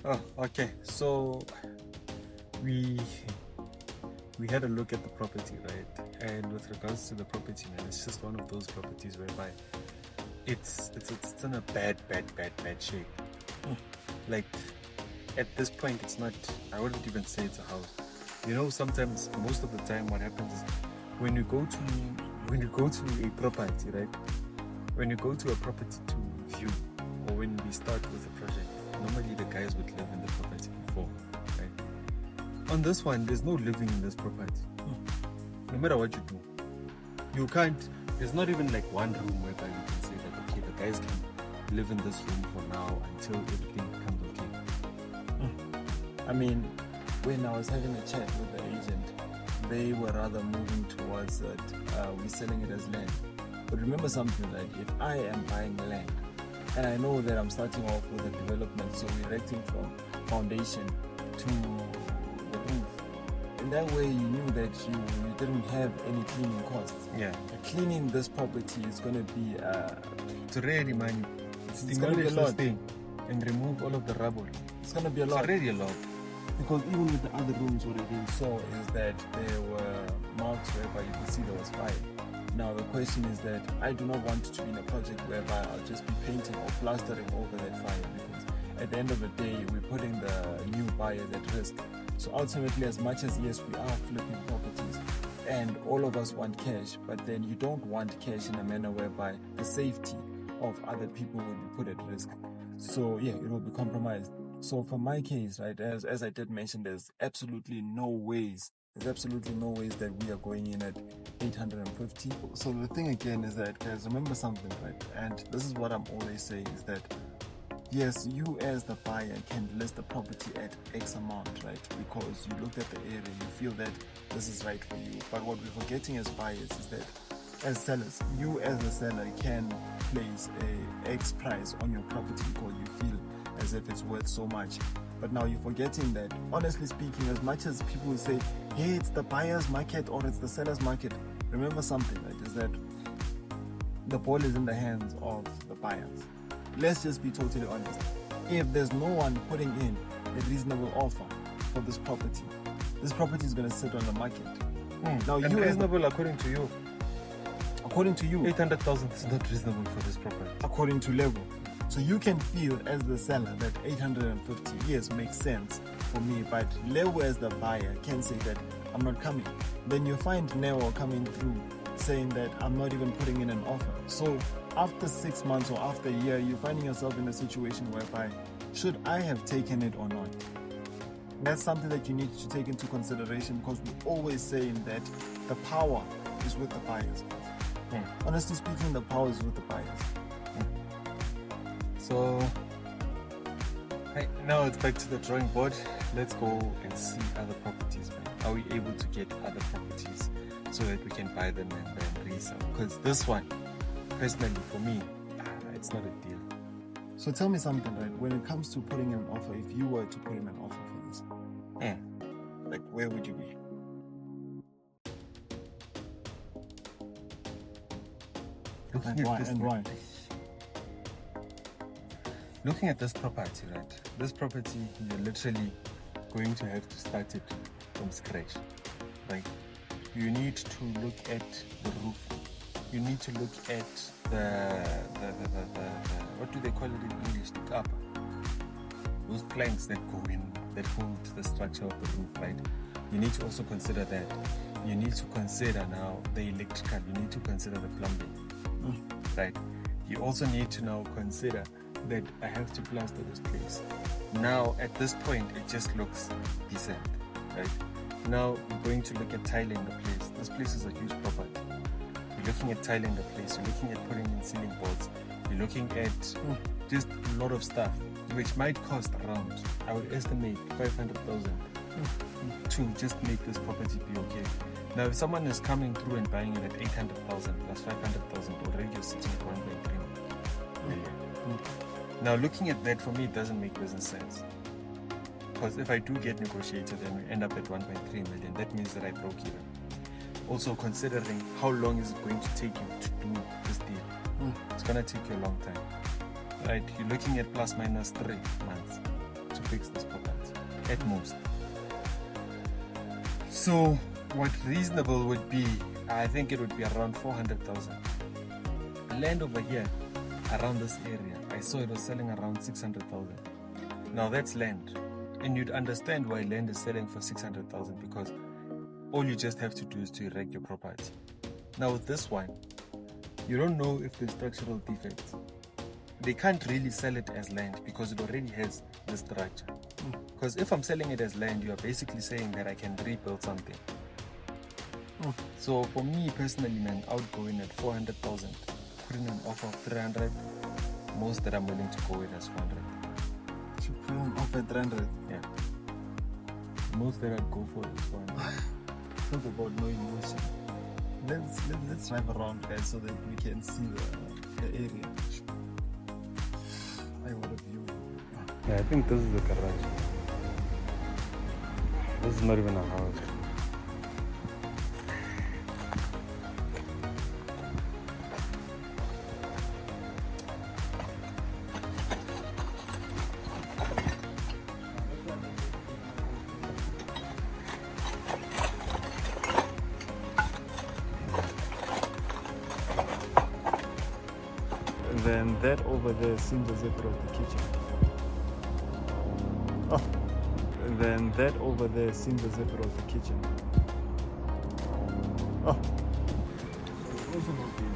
Oh, okay. So we we had a look at the property, right? And with regards to the property, man, it's just one of those properties whereby it's in a bad shape. Like at this point, it's not. I wouldn't even say it's a house. You know, sometimes, most of the time, what happens is when you go to a property, right? When you go to a property to view, or when we start with a project, normally the guys would live in the property before, right? On this one, there's no living in this property. No matter what you do, you can't. There's not even like one room whereby you can say that okay, the guys can live in this room for now until everything becomes okay. I mean, when I was having a chat with the agent, they were rather moving towards that we're selling it as land. But remember something, like if I am buying land and I know that I'm starting off with a development, so we're erecting from foundation to the roof. In that way, you knew that you didn't have any cleaning costs. Yeah. Cleaning this property is going to be it's already money. It's going to be a lot. And remove all of the rubble. It's going to be a lot. It's already a lot. Because even with the other rooms, what I didn't saw is that there were marks whereby you could see there was fire. Now the question is that I do not want to be in a project whereby I'll just be painting or plastering over that fire, because at the end of the day we're putting the new buyers at risk. So ultimately, as much as yes, we are flipping properties and all of us want cash, but then you don't want cash in a manner whereby the safety of other people will be put at risk. So yeah, it will be compromised. So for my case, right, as I did mention, there's absolutely no ways that we are going in at 850. So the thing again is that, guys, remember something, right? And this is what I'm always saying, is that yes, you as the buyer can list the property at X amount, right? Because you looked at the area, you feel that this is right for you. But what we're forgetting as buyers is that as sellers, you as a seller can place a X price on your property because you feel as if it's worth so much. But now you're forgetting that, honestly speaking, as much as people will say, hey, it's the buyer's market or it's the seller's market, remember something, right, is that the ball is in the hands of the buyers. Let's just be totally honest. If there's no one putting in a reasonable offer for this property is going to sit on the market. Now, and you reasonable according to you. According to you, 800,000 is not reasonable for this property. According to level. So you can feel as the seller that 850 yes makes sense for me, but Leo as the buyer can say that I'm not coming. Then you find Neo coming through saying that I'm not even putting in an offer. So after 6 months or after a year, you're finding yourself in a situation whereby should I have taken it or not? That's something that you need to take into consideration, because we're always saying that the power is with the buyers. Honestly speaking, the power is with the buyers. So now it's back to the drawing board. Let's go and see other properties, man. Are we able to get other properties so that we can buy them and then resell? Because this one, personally for me, it's not a deal. So tell me something, right? When it comes to putting in an offer, if you were to put in an offer for this, like where would you be? Why? Looking at this property, right? This property, you're literally going to have to start it from scratch, right? You need to look at the roof. You need to look at the what do they call it in English? The top. Those planks that go in, that hold the structure of the roof, right? You need to also consider that. You need to consider now the electrical. You need to consider the plumbing, right? You also need to now consider that I have to plaster this place. Now, at this point, it just looks decent, right? Now, we're going to look at tiling the place. This place is a huge property. You're looking at tiling the place. You're looking at putting in ceiling boards. You're looking at just a lot of stuff, which might cost around, I would estimate, 500,000 to just make this property be okay. Now, if someone is coming through and buying it at 800,000 plus 500,000, already you're sitting at 1.3 million. Now, looking at that, for me, it doesn't make business sense. Because if I do get negotiated and we end up at 1.3 million, that means that I broke even. Also, considering how long is it going to take you to do this deal, it's going to take you a long time. Right? You're looking at plus minus 3 months to fix this property at most. So what reasonable would be, I think it would be around 400,000. Land over here around this area, I saw it was selling around 600,000. Now that's land, and you'd understand why land is selling for 600,000, because all you just have to do is to erect your property. Now with this one, you don't know if there's structural defects. They can't really sell it as land because it already has the structure. Because if I'm selling it as land, you are basically saying that I can rebuild something. So for me personally, man, I would go in at 400,000, put in an offer of 300. Most that I'm willing to go with is 400. You put an offer at 300. Yeah. Most that I'd go for is 400. Talk about no emotion. Let's drive around, guys, so that we can see the area. I want a view. Yeah, I think this is the garage. This is not even a house. Then that over there seems as if it was the kitchen. Oh. Then that over there seems as if it was the kitchen. Oh. It's also not good.